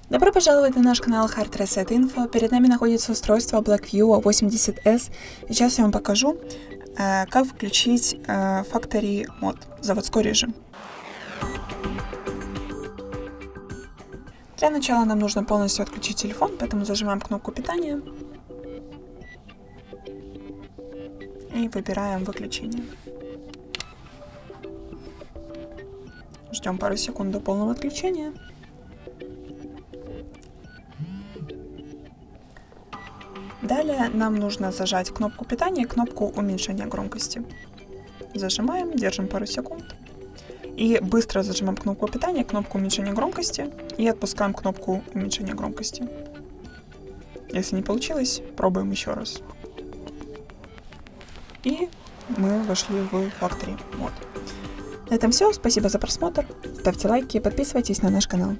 Добро пожаловать на наш канал Hard Reset Info. Перед нами находится устройство BLACKVIEW A80s. Сейчас я вам покажу, как включить фактори мод, заводской режим. Для начала нам нужно полностью отключить телефон, поэтому зажимаем кнопку питания и выбираем выключение. Ждем пару секунд до полного отключения. Далее нам нужно зажать кнопку питания и кнопку уменьшения громкости. Зажимаем, держим пару секунд. И быстро зажимаем кнопку питания, кнопку уменьшения громкости и отпускаем кнопку уменьшения громкости. Если не получилось, пробуем еще раз. И мы вошли в фактори мод. На этом все. Спасибо за просмотр. Ставьте лайки, подписывайтесь на наш канал.